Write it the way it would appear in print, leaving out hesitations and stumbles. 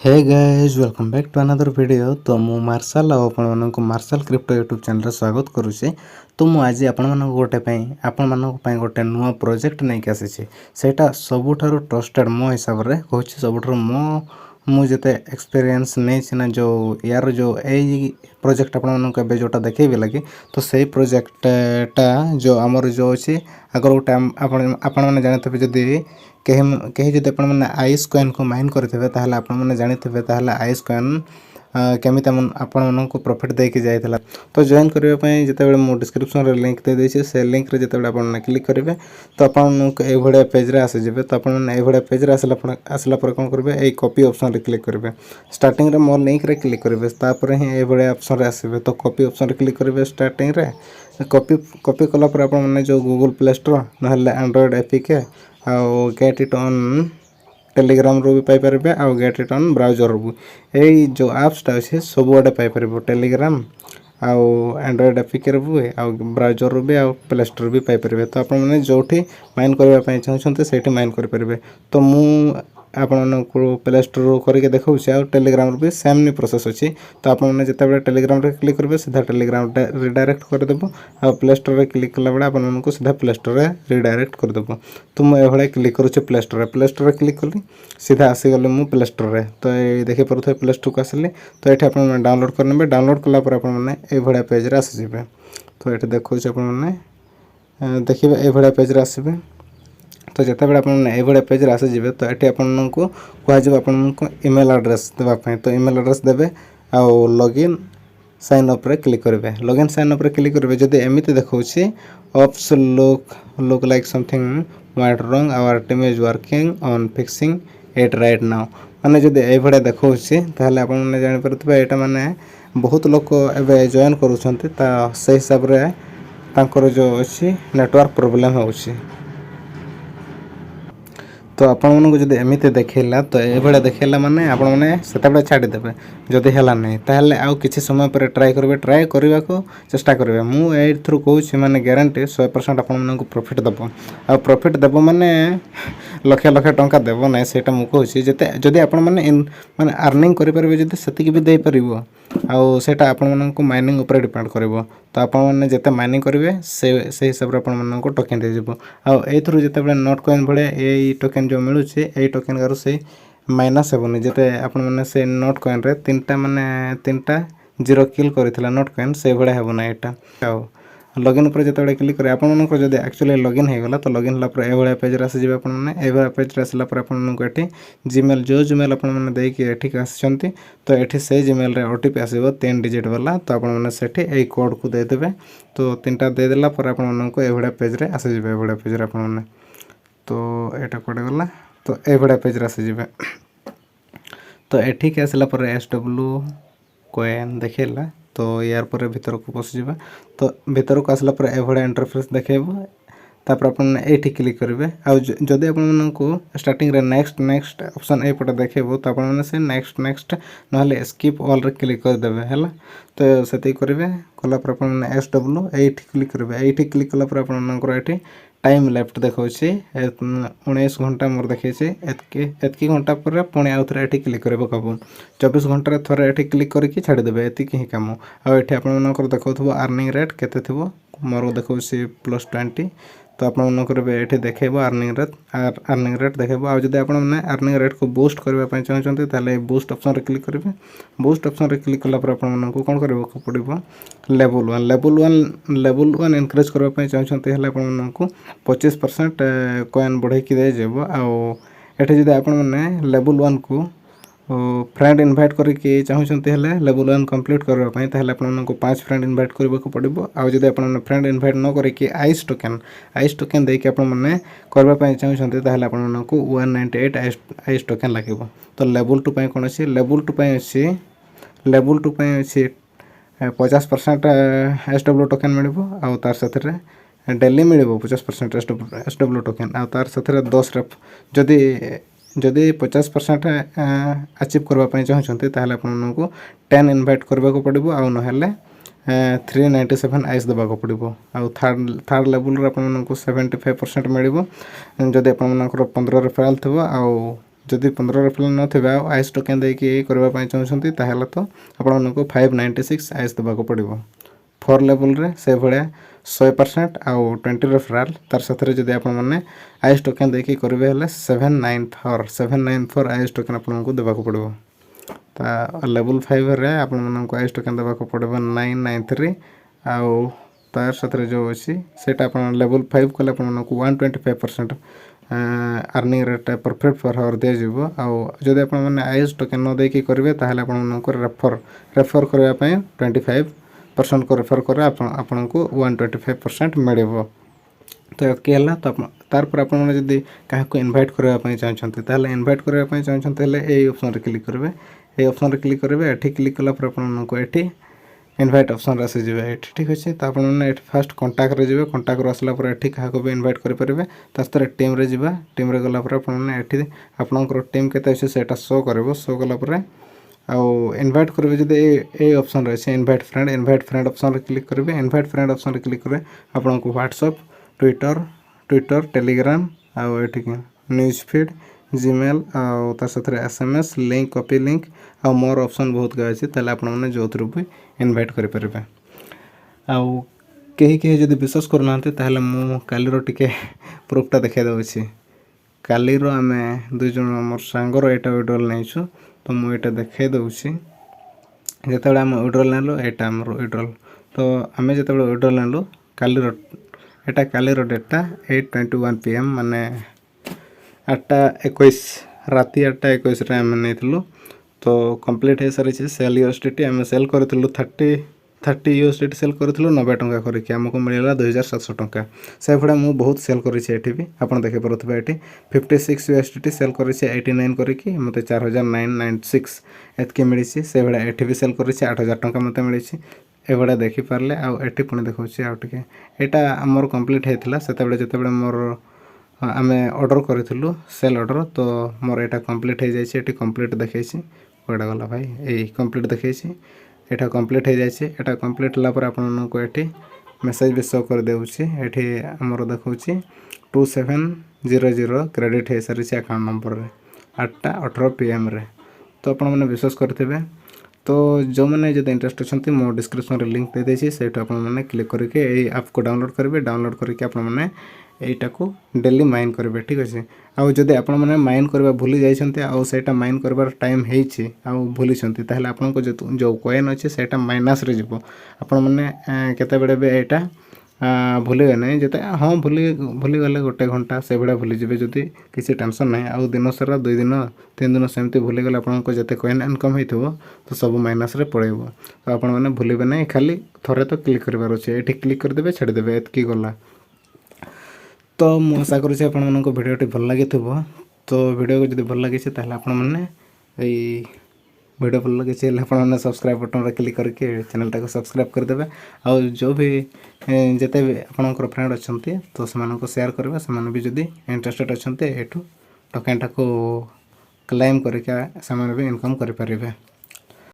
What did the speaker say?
Hey guys welcome back to another video. तो मु martial आपको मार्शल क्रिप्टो यूट्यूब चैनल स्वागत करुचे। तो मु आज आपण गोटे नुआ प्रोजेक्ट नहीं आसी सेटा सबुठारु ट्रस्टेड मो हिसाब रे कहूँ सबुठारु मुझे एक्सपीरियंस नहीं ना जो यार जो ए प्रोजेक्ट आपे जोटा देखेबी लगे तो सही प्रोजेक्टटा जो आमर जो अच्छी आगर गोटे आपण मैंने जानते जदि कहीं जब आप आइस कॉइन को माइन करेंगे ताहले आपण मैंने जानी आइस कॉइन केमी आपण को प्रॉफिट देके जाइला। तो जॉइन करने जिते मु डिस्क्रिप्शन रे लिंक दे देछि से लिंक रे जिते आपण क्लिक करेंगे तो आपको ये भाया पेज रे आसीजे। तो आपड़ा पेज रे आसला कौन करेंगे ये कॉपी ऑप्शन रे क्लिक करेंगे। स्टार्टिंग रे मोर लिंक रे क्लिक करेंगे तापर ही ये भाया ऑप्शन रे आसबे। तो कॉपी ऑप्शन रे क्लिक करेंगे स्टार्टिंग रे कॉपी कला आपने जो गूगल प्ले स्टोर ना एंड्रॉइड एपीके आउ गेट इट ऑन टेलीग्राम रू भी पाइपर आउ गेट इट ऑन ब्राउजर रू यही जो एप्सटा अच्छे सब आड़े पाइपर टेलीग्राम आउ एंड्रॉइड एपिके भी आउ ब्राउजर रू भी आउ प्ले स्टोर भी पाइपर। तो आपने जो माइन करने चाहते से माइन करेंगे। तो मु आपको प्ले स्टोर करके देखा आ टेलीग्राम भी सेम नहीं प्रोसेस अच्छी। तो आपने जिते टेलीग्राम रे क्लिक करेंगे सीधा टेलीग्राम रिडायरेक्ट करदेव आ प्ले स्टोर रे क्लिक कला बेले आपको सीधा प्ले स्टोर रे रिडायरेक्ट करदेव। तो मुझे क्लिक करुच्छे प्ले स्टोर रे क्लिक कली सीधा आसीगली मु प्ले स्टोर रे। तो ये देखी पारे प्ले स्टोर को आसिली तो ये आप डाउनलोड करेंगे। डाउनलोड कलापर आपने पेज रे आसीजे। तो ये देखो आपने देखिए ये पेज रे आसबे। तो जिते बड़े आपने पेज रे आसीजे तो ये आपको कहुए आपको ईमेल एड्रेस देवाई। तो ईमेल एड्रेस देवे आउ लॉगिन साइन अप रे क्लिक करेंगे। लॉगिन साइन अप रे क्लिक करेंगे जब एमती देखा oops look like something white wrong our team is working on fixing it right now माने जब ये भाया देखा ताहले आपने जानीपारे यहाँ माने बहुत लोग एवं जॉइन करुँच से हिसाब रे तांकर जो अच्छी नेटवर्क प्रोब्लेम हो। तो आपको जब एमती देखला तो ये देखला माने आपने से छाड़देवे जदि है नहीं ताहले आउ किसी समय पर ट्राए करेंगे। ट्राए करने को चेष्टा करेंगे। मुझे कहूँ मैंने ग्यारंटी 100% आपको प्रॉफिट देव आ प्रॉफिट देव माने लक्ष लक्ष टंका देव ना से मुझे जिते जदि आप माने अर्निंग करेंगे जब से भी देपर आउ सेटा आपको माइनिंग उपर डिपेंड कर। तो आपने जिते माइनिंग करेंगे से हिसाब से आपको टोकेन दीजिए आउ जिते नोट कॉइन भाया ये टोकेन जो मिलूँ ये टोकेन गार से माइनस हेबनी जिते आपने से नोट कॉइन रे तीनटा जीरो किल करथिला नोट कॉइन से भाया हेबना यहाँ लॉगिन पर जिते क्लिक करें आपको जब एक्चुअली लॉगिन होगा तो लॉगिन होगा ये पेज रे आसीजे। आपने पेज रे आसला आपको ये जीमेल जो जीमेल आपने देकी आसछंती तो ये से जीमेल रे ओटीपी आसो 3 डिजिट वाला। तो आपने से कोड को देदेवे तो 3टा देदेला आपको ये पेज रे आसीजे। ये पेज रे आपने तो यहाँ कड़े गला तो ये पेज रे आसीजे। तो ये आसला SW कॉइन देखेला तो यार पर भीतर को पशिजा। तो भीतर को आसला ये इंटरफेस देखेब तापर आपन एठी क्लिक करेंगे। आ जदि आपको स्टार्टिंग रे नेक्स्ट ऑप्शन एपटे देखेब तो आपने से नेक्स्ट ना स्किप ऑल रे क्लिक करदेवे है। तो से करेंगे कलापर आपने SW एठी क्लिक करेंगे। एठी क्लिक कलापर आपनकर एठी टाइम लेफ्ट देखा 19 घंटा मोर देखे एतकी घंटा पर पुणी आउ थे ये क्लिक करेंगे कब 24 घंटे थोड़े ये क्लिक करके छाड़देवे एति ही कम। आउ ये आपंकर देखो अर्निंग रेट केते थो मोर देखा +20। तो आपंकर ये देखेब अर्निंग रेट देखेब। आ जब आपने अर्निंग रेट को बूस्ट करने चाहते ताले बूस्ट ऑप्शन रे क्लिक करेंगे। बूस्ट ऑप्शन रे क्लिक कलापर आपको कौन करने पड़ो लेवल 1 इनक्रीज करने चाहते हैं आपको 25% कॉइन बढ़ाई देव। आठ जब आपने लेवल 1 को फ्रेंड इनभाइट करके चाहते हैं लेवल 1 कंप्लीट करने आपको 5 फ्रेंड इनभाइट करने को पड़ो। आउ जब आपने फ्रेंड इनभाइट न करके आइस टोकेन देके आपने करने चाहते आपको 198 आइस टोकेन लगे। तो लेवल 2 कौन अच्छी लेवल 2 अच्छी लेवल 2 अच्छी 50% SW टोकेन मिले आउ तार साथ डेली मिले 50% SW टोकेन आउ तार साथ 10 रेफ जदि 50% अचीव करने चाहते आपको 10 इनभाइट करने को पड़ो आउ ना 397 आइस देवाक पड़ो। आउ थर्ड लेवल आपको 75% मिले जदि आपंकर 15 रेफराल थो आउ जदि 15 रेफरल नथिबा आईएस टोकन देकी करबा पई चाहछंती ताहेला तो आपण मानको 596 आईएस देबा को पड़िबो 4 लेवल रे से भलिया 100% आउ 20 रेफरल तार साथरे जदि आपण माने आईएस टोकन देकी करबे हले 794 आईएस टोकन आपण मानको देबा को पड़िबो ता लेवल 5 रे आपण मानको आईएस टोकन देबा को पड़िबो 993 आउ तार साथरे जो अछि सेटा आपण लेवल 5 कले आपण मानको 125% earning rate perfect per hour दे जीवो आउ जदि आपण माने आईएस टोकन न देकी करबे ताहेले आपण मानको रेफर करबा पई 25% को रेफर करे आपण को 125% मिलबो तो केला तो तार पर आपण माने जदि काहा को इनवाइट करबा पई चाहछंती ताहेले इनवाइट करबा पई चाहछंती हले ए ऑप्शन रे क्लिक करबे ए ऑप्शन रे क्लिक करबे एठी क्लिक कला पर आपण को एठी इनवाइट ऑप्शन रे जीवे एठी ठीक अछि त आपण माने एठी फर्स्ट कांटेक्ट रे जीवे कांटेक्ट रे असला पर एठी काहा को भी इनवाइट करि परबे तस्तरे टीम रे जीवा टीम रे गला पर आपण माने एठी आपनकर टीम केते अछि सेटा शो करबो शो गला पर आउ इनवाइट करबे जदि ए ऑप्शन रे छै इनवाइट फ्रेंड ऑप्शन रे क्लिक करबे इनवाइट फ्रेंड ऑप्शन रे क्लिक करे आपण को व्हाट्सएप ट्विटर टेलीग्राम आउ एठी न्यूज़ फीड जीमेल आउ तार साथरे एसएमएस लिंक कॉपी लिंक आउ मोर ऑप्शन बहुत गा अछि तले आपण माने जोथरु भी इनवाइट करि परबे आउ केही जदि विश्वास करनाते ताहले मु कालीरो टिके प्रूफटा देखाइ दउछि कालीरो आमे दुई जन मोर सांगरो एटा विड्रॉल नैछु तो मु एटा देखाइ दउछि जेतेबेला हम विड्रॉल नेलो एटा हमर विड्रॉल तो आमे जेतेबेला विड्रॉल नेलो कालीरो डेटा 8:21 PM माने 8:21 राति 8:21 रे हम नेथलु तो कंप्लीट हे सारी छै सेल यूएसडीटी हम सेल करथलु 30 यूएसडीटी सेल करथलु 90 टंका करके हमको मिलला 2700 टंका से फडा मु बहुत सेल करि छै एठी भी आपण देखे परथबे एठी 56 यूएसडीटी सेल करि छै 89 करके मते 4996 एतके मिली छै से फडा एठी भी सेल करि छै 8000 टंका मते मिली छै एबडा देखि परले आ एठी पुनी देखौ छै आ टिके एटा हमर कंप्लीट हेतला सेतेबेले जेतेबेले मोर आमे ऑर्डर करथलु सेल ऑर्डर तो मोर एटा कंप्लीट हे जाय छै एठी कंप्लीट देखै छै कोडा गला भाई ए कंप्लीट देखै छै एटा कंप्लीट हे जाय छै एटा कंप्लीट ला पर आपन को एठी मेसेज भी शो कर देउ छै एठी हमर देखौ छै 2700 क्रेडिट हे सारी छै अकाउंट नंबर रे 8:18 PM रे तो आपन माने विश्वास करथिबे तो जो मैंने जब इंटरेस्ट अच्छा मो डिस्क्रिप्शन रे लिंक दे देछि सेट आपन माने क्लिक करके ए ऐप को डाउनलोड करबे डाउनलोड करके आपन माने एटा को डेली माइन करबे ठीक अछि आ जदि आपन माने माइन करबा भूली जाइछन्ते आ सेटा माइन करबार टाइम हेछि आ भूली छन्ते ताहले आपन को जो कॉइन अछि सेटा माइनस रे जिवो आपन माने केते बेडे बे एटा भूली नहीं जते हाँ भूली गले गोटे घंटा से भाया भूली जी जदि किसी टेंशन ना आ दिन सारा 2 दिन 3 दिन सेमती भूली गले आपको जिते कॉइन इनकम होइथबो तो सब माइनस रे पड़ेबो तो आपण माने भूलिबे नहीं खाली थरे तो क्लिक करबार अछि एठी क्लिक कर देबे छाड़ देबे एतकी गला तो मु आशा करू छी आपण मानको वीडियोटी भल लागिथबो तो वीडियो को जदि भल लागि छै ताहले आपण माने एई वीडियो भल लगे चैनल आपने सब्सक्राइब बटन रे क्लिक करके चैनल टाको सब्सक्राइब कर देबे आ जो भी जते भी आपनकर फ्रेंड अछंती तो समान को शेयर करबे समान भी जदी इंटरेस्टेड अछंती एठू टोकन टाको क्लेम करके समान भी इनकम कर परिबे।